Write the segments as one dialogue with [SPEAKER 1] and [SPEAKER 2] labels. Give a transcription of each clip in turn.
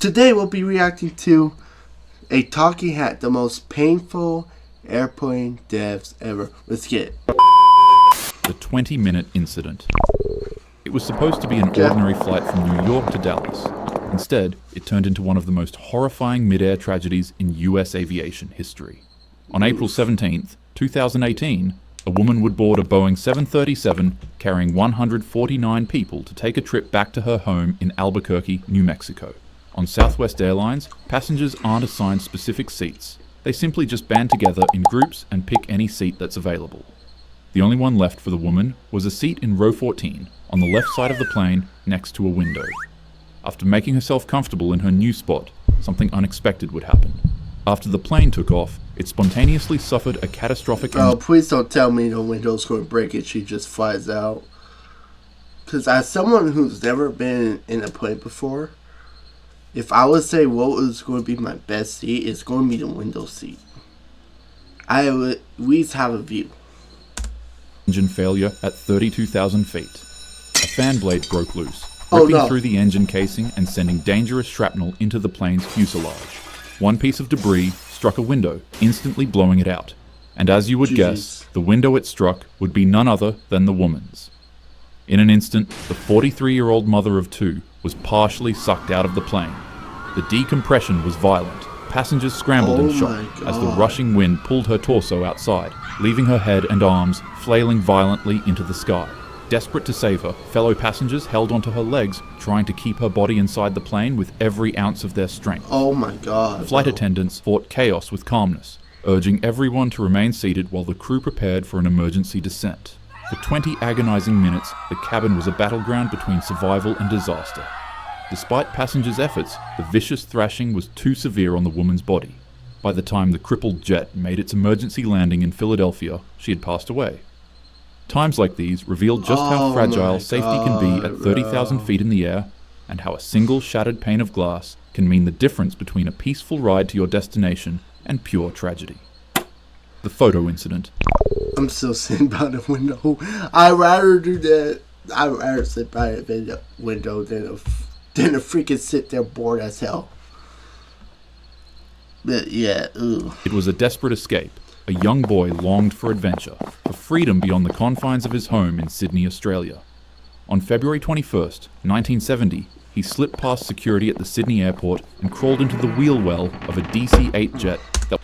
[SPEAKER 1] Today we'll be reacting to a talking hat, the most painful airplane deaths ever. Let's get it.
[SPEAKER 2] The 20-minute incident. It was supposed to be an ordinary flight from New York to Dallas. Instead, it turned into one of the most horrifying mid-air tragedies in US aviation history. On April 17th, 2018, a woman would board a Boeing 737 carrying 149 people to take a trip back to her home in Albuquerque, New Mexico. On Southwest Airlines, passengers aren't assigned specific seats. They simply just band together in groups and pick any seat that's available. The only one left for the woman was a seat in row 14, on the left side of the plane, next to a window. After making herself comfortable in her new spot, something unexpected would happen. After the plane took off, it spontaneously suffered a catastrophic
[SPEAKER 1] Oh, please don't tell me the window's going to break and she just flies out. Because as someone who's never been in a plane before, if I would say what is going to be my best seat, it's going to be the window seat. I would at least have a view.
[SPEAKER 2] Engine failure at 32,000 feet. A fan blade broke loose, ripping through the engine casing and sending dangerous shrapnel into the plane's fuselage. One piece of debris struck a window, instantly blowing it out. And as you would guess, the window it struck would be none other than the woman's. In an instant, the 43-year-old mother of two was partially sucked out of the plane. The decompression was violent. Passengers scrambled in shock as the rushing wind pulled her torso outside, leaving her head and arms flailing violently into the sky. Desperate to save her, fellow passengers held onto her legs, trying to keep her body inside the plane with every ounce of their strength.
[SPEAKER 1] Oh my God.
[SPEAKER 2] Flight attendants fought chaos with calmness, urging everyone to remain seated while the crew prepared for an emergency descent. For 20 agonizing minutes, the cabin was a battleground between survival and disaster. Despite passengers' efforts, the vicious thrashing was too severe on the woman's body. By the time the crippled jet made its emergency landing in Philadelphia, she had passed away. Times like these revealed just how fragile safety can be at 30,000 feet in the air, and how a single shattered pane of glass can mean the difference between a peaceful ride to your destination and pure tragedy. The photo incident.
[SPEAKER 1] I'm still sitting by the window. I'd rather do that. I'd rather sit by the window than a freaking sit there bored as hell. But yeah,
[SPEAKER 2] It was a desperate escape. A young boy longed for adventure, for freedom beyond the confines of his home in Sydney, Australia. On February 21st, 1970, he slipped past security at the Sydney airport and crawled into the wheel well of a DC-8 jet that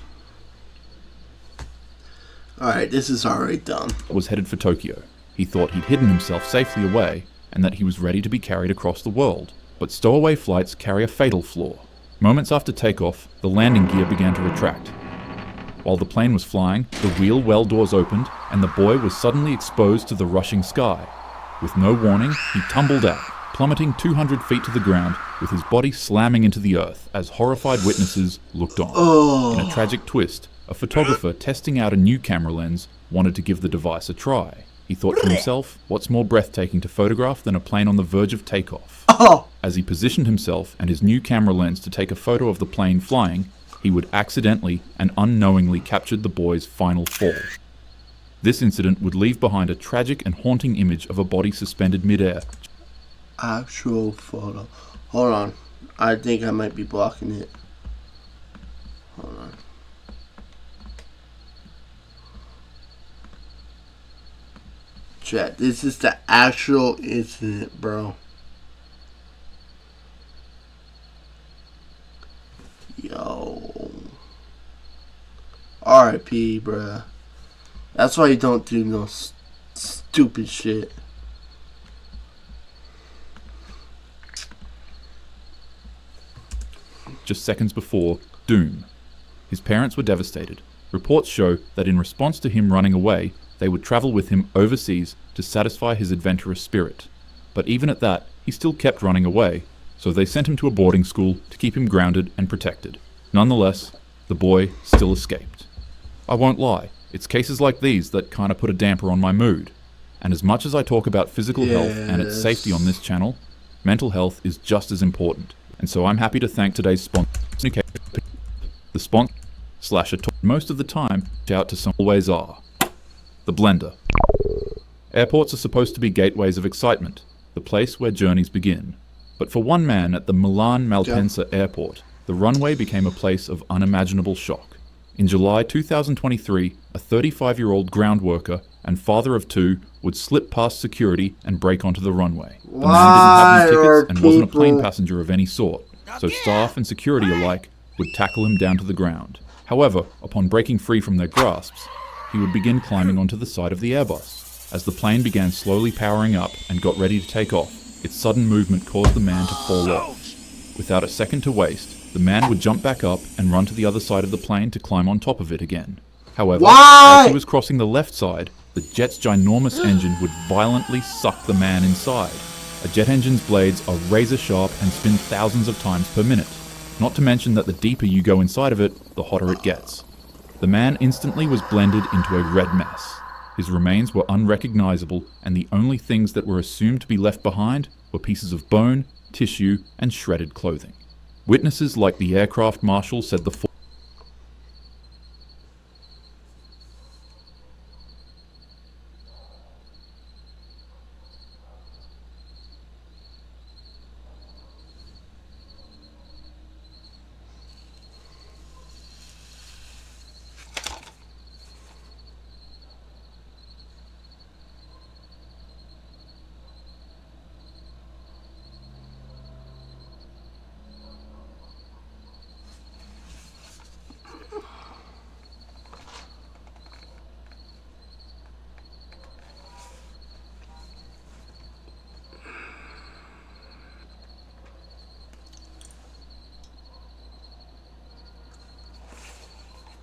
[SPEAKER 1] Alright, this is already dumb.
[SPEAKER 2] was headed for Tokyo. He thought he'd hidden himself safely away and that he was ready to be carried across the world. But stowaway flights carry a fatal flaw. Moments after takeoff, the landing gear began to retract. While the plane was flying, the wheel well doors opened, and the boy was suddenly exposed to the rushing sky. With no warning, he tumbled out, plummeting 200 feet to the ground, with his body slamming into the earth as horrified witnesses looked on. In a tragic twist, a photographer testing out a new camera lens wanted to give the device a try. He thought to himself, what's more breathtaking to photograph than a plane on the verge of takeoff? As he positioned himself and his new camera lens to take a photo of the plane flying, he would accidentally and unknowingly capture the boy's final fall. This incident would leave behind a tragic and haunting image of a body suspended midair.
[SPEAKER 1] Actual photo. Hold on. I think I might be blocking it. Hold on. Chat, this is the actual incident, bro. Yo. R.I.P., bruh. That's why you don't do no stupid shit.
[SPEAKER 2] Just seconds before doom. His parents were devastated. Reports show that in response to him running away, they would travel with him overseas to satisfy his adventurous spirit. But even at that, he still kept running away, so they sent him to a boarding school to keep him grounded and protected. Nonetheless, the boy still escaped. I won't lie, it's cases like these that kinda put a damper on my mood. And as much as I talk about physical health and its safety on this channel, mental health is just as important. And so I'm happy to thank today's sponsor, the sponsor / most of the time, shout to some always are. The Blender. Airports are supposed to be gateways of excitement, the place where journeys begin. But for one man at the Milan Malpensa airport, the runway became a place of unimaginable shock. In July 2023, a 35-year-old ground worker and father of two would slip past security and break onto the runway. The man didn't have any tickets and wasn't a plane passenger of any sort, so staff and security alike would tackle him down to the ground. However, upon breaking free from their grasps, he would begin climbing onto the side of the Airbus. As the plane began slowly powering up and got ready to take off, its sudden movement caused the man to fall off. Without a second to waste, the man would jump back up and run to the other side of the plane to climb on top of it again. However, as he was crossing the left side, the jet's ginormous engine would violently suck the man inside. A jet engine's blades are razor sharp and spin thousands of times per minute. Not to mention that the deeper you go inside of it, the hotter it gets. The man instantly was blended into a red mess. His remains were unrecognizable, and the only things that were assumed to be left behind were pieces of bone, tissue, and shredded clothing. Witnesses like the aircraft marshal said the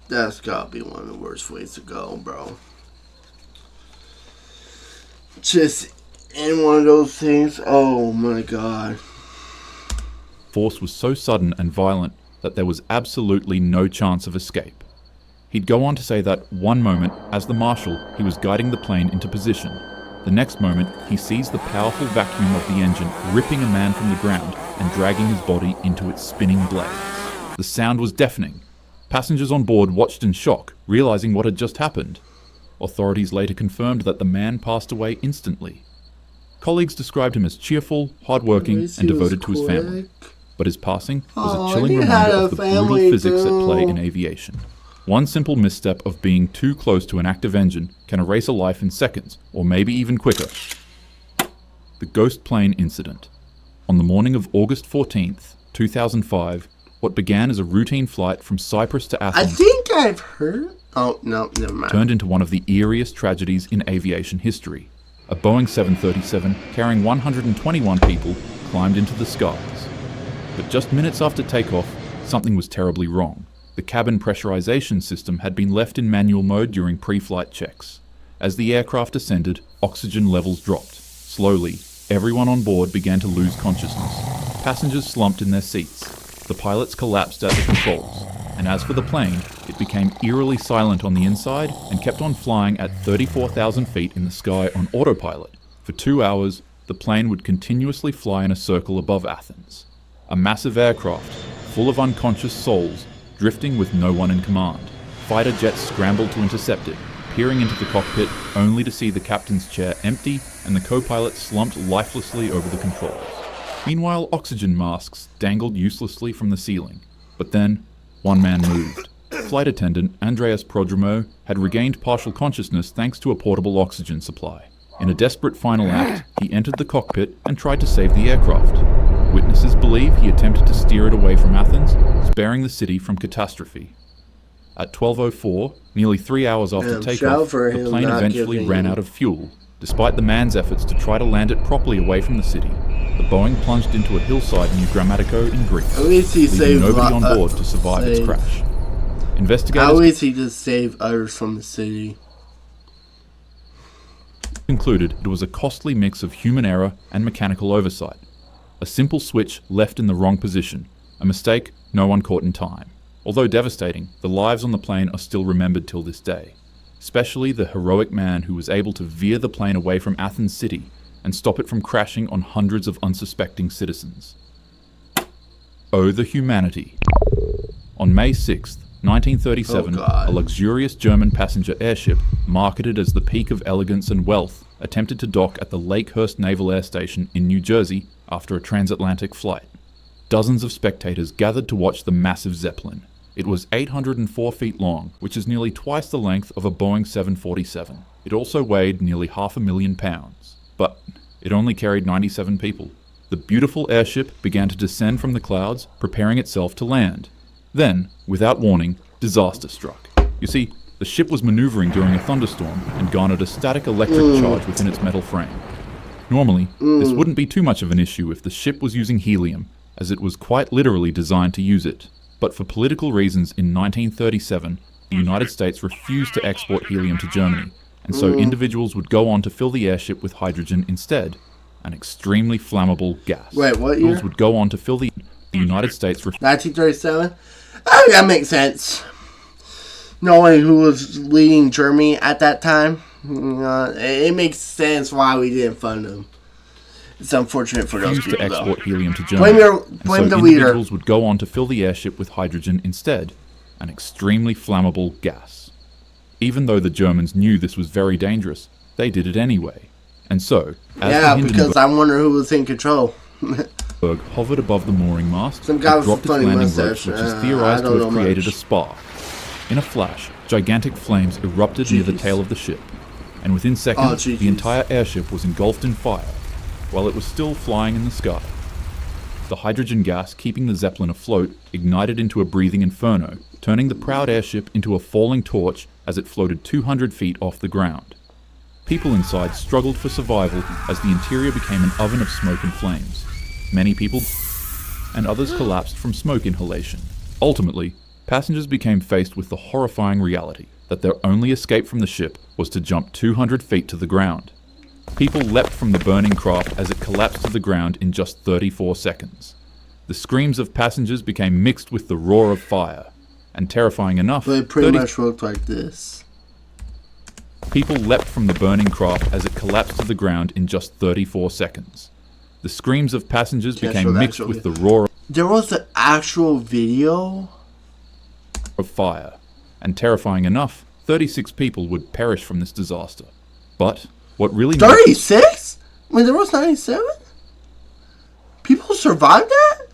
[SPEAKER 1] That's gotta be one of the worst ways to go, bro. Just in one of those things, oh my god.
[SPEAKER 2] force was so sudden and violent that there was absolutely no chance of escape. He'd go on to say that one moment, as the marshal, he was guiding the plane into position. The next moment, he sees the powerful vacuum of the engine ripping a man from the ground and dragging his body into its spinning blades. The sound was deafening. Passengers on board watched in shock, realizing what had just happened. Authorities later confirmed that the man passed away instantly. Colleagues described him as cheerful, hardworking, and devoted to his family. But his passing was a chilling reminder of the brutal physics at play in aviation. One simple misstep of being too close to an active engine can erase a life in seconds, or maybe even quicker. The Ghost Plane Incident. On the morning of August 14th, 2005, what began as a routine flight from Cyprus to
[SPEAKER 1] I
[SPEAKER 2] Athens
[SPEAKER 1] think I've heard. Oh, no, never mind.
[SPEAKER 2] turned into one of the eeriest tragedies in aviation history. A Boeing 737 carrying 121 people climbed into the skies. But just minutes after takeoff, something was terribly wrong. The cabin pressurization system had been left in manual mode during pre-flight checks. As the aircraft ascended, oxygen levels dropped. Slowly, everyone on board began to lose consciousness. Passengers slumped in their seats. The pilots collapsed at the controls. And as for the plane, it became eerily silent on the inside and kept on flying at 34,000 feet in the sky on autopilot. For 2 hours, the plane would continuously fly in a circle above Athens. A massive aircraft, full of unconscious souls, drifting with no one in command. Fighter jets scrambled to intercept it, peering into the cockpit only to see the captain's chair empty and the co-pilot slumped lifelessly over the controls. Meanwhile, oxygen masks dangled uselessly from the ceiling. But then, one man moved. Flight attendant Andreas Prodromou had regained partial consciousness thanks to a portable oxygen supply. In a desperate final act, he entered the cockpit and tried to save the aircraft. Witnesses believe he attempted to steer it away from Athens, sparing the city from catastrophe. At 12:04, nearly 3 hours after takeoff, the plane eventually ran out of fuel. Despite the man's efforts to try to land it properly away from the city, the Boeing plunged into a hillside near Grammatico in Greece, leaving nobody on board to survive its crash. Investigators
[SPEAKER 1] How is he to save others from the city?
[SPEAKER 2] concluded it was a costly mix of human error and mechanical oversight. A simple switch left in the wrong position, a mistake no one caught in time. Although devastating, the lives on the plane are still remembered till this day, especially the heroic man who was able to veer the plane away from Athens city and stop it from crashing on hundreds of unsuspecting citizens. Oh, the humanity. On May 6th, 1937, a luxurious German passenger airship, marketed as the peak of elegance and wealth, attempted to dock at the Lakehurst Naval Air Station in New Jersey after a transatlantic flight. Dozens of spectators gathered to watch the massive Zeppelin. It was 804 feet long, which is nearly twice the length of a Boeing 747. It also weighed nearly 500,000 pounds. But it only carried 97 people. The beautiful airship began to descend from the clouds, preparing itself to land. Then, without warning, disaster struck. You see, the ship was maneuvering during a thunderstorm and garnered a static electric charge within its metal frame. Normally, this wouldn't be too much of an issue if the ship was using helium, as it was quite literally designed to use it. But for political reasons in 1937, the United States refused to export helium to Germany, and so individuals would go on to fill the airship with hydrogen instead, an extremely flammable gas.
[SPEAKER 1] Wait, what year?
[SPEAKER 2] Individuals would go on to fill the United States
[SPEAKER 1] 1937? Oh, that makes sense. Knowing who was leading Germany at that time, it makes sense why we didn't fund them. It's unfortunate for those
[SPEAKER 2] refused
[SPEAKER 1] people,
[SPEAKER 2] to export
[SPEAKER 1] though.
[SPEAKER 2] helium to Germany.
[SPEAKER 1] Blame the
[SPEAKER 2] so
[SPEAKER 1] leader.
[SPEAKER 2] Individuals would go on to fill the airship with hydrogen instead, an extremely flammable gas. Even though the Germans knew this was very dangerous, they did it anyway. And so, as
[SPEAKER 1] Yeah,
[SPEAKER 2] the
[SPEAKER 1] because I wonder who was in control.
[SPEAKER 2] Hindenburg hovered above the mooring mast,
[SPEAKER 1] Some guy
[SPEAKER 2] it
[SPEAKER 1] with
[SPEAKER 2] dropped its
[SPEAKER 1] funny
[SPEAKER 2] landing
[SPEAKER 1] mustache.
[SPEAKER 2] ropes, which is
[SPEAKER 1] I
[SPEAKER 2] theorized
[SPEAKER 1] don't
[SPEAKER 2] to have
[SPEAKER 1] know
[SPEAKER 2] created
[SPEAKER 1] much.
[SPEAKER 2] a spark. In a flash, gigantic flames erupted near the
[SPEAKER 1] Jeez.
[SPEAKER 2] tail of the ship, and within seconds,
[SPEAKER 1] jeez.
[SPEAKER 2] the entire airship was engulfed in fire, while it was still flying in the sky. The hydrogen gas keeping the Zeppelin afloat ignited into a breathing inferno, turning the proud airship into a falling torch as it floated 200 feet off the ground. People inside struggled for survival as the interior became an oven of smoke and flames. Many people and others collapsed from smoke inhalation. Ultimately, passengers became faced with the horrifying reality that their only escape from the ship was to jump 200 feet to the ground. People leapt from the burning craft as it collapsed to the ground in just 34 seconds. The screams of passengers became mixed with the roar of fire, and terrifying enough,
[SPEAKER 1] But it pretty much looked like this.
[SPEAKER 2] people leapt from the burning craft as it collapsed to the ground in just 34 seconds. The screams of passengers
[SPEAKER 1] Can't show
[SPEAKER 2] became
[SPEAKER 1] the
[SPEAKER 2] mixed
[SPEAKER 1] actual
[SPEAKER 2] with the roar
[SPEAKER 1] There was an actual video?
[SPEAKER 2] of fire, and terrifying enough, 36 people would perish from this disaster. But what really
[SPEAKER 1] 36? I mean, there was 97? People survived that?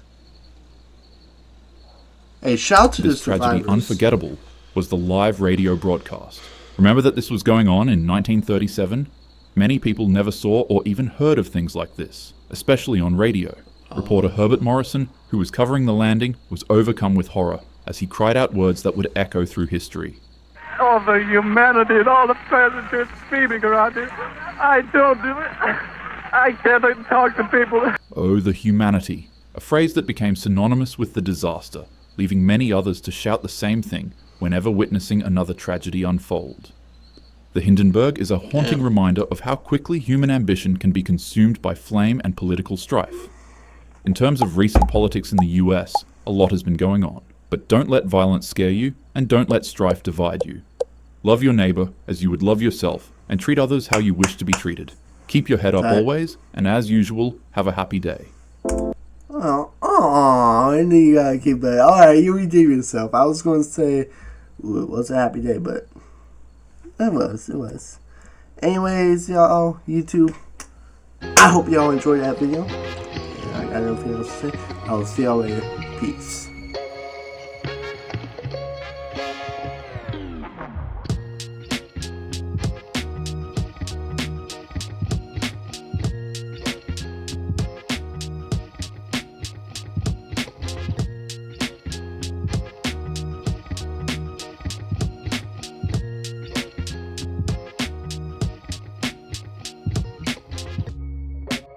[SPEAKER 1] Hey, shout out to the
[SPEAKER 2] this tragedy
[SPEAKER 1] survivors.
[SPEAKER 2] unforgettable was the live radio broadcast. Remember that this was going on in 1937? Many people never saw or even heard of things like this, especially on radio. Reporter Herbert Morrison, who was covering the landing, was overcome with horror as he cried out words that would echo through history.
[SPEAKER 3] All the humanity and all the passengers screaming around it. I don't do it. I can't talk to people.
[SPEAKER 2] Oh, the humanity, a phrase that became synonymous with the disaster, leaving many others to shout the same thing whenever witnessing another tragedy unfold. The Hindenburg is a haunting reminder of how quickly human ambition can be consumed by flame and political strife. In terms of recent politics in the US, a lot has been going on. But don't let violence scare you, and don't let strife divide you. Love your neighbor as you would love yourself, and treat others how you wish to be treated. Keep your head up always, and as usual, have a happy day.
[SPEAKER 1] Oh, I knew you gotta keep that. Alright, you redeem yourself. I was going to say it was a happy day, but it was. Anyways, y'all, YouTube, I hope y'all enjoyed that video. I got nothing else to say. I will see y'all later. Peace.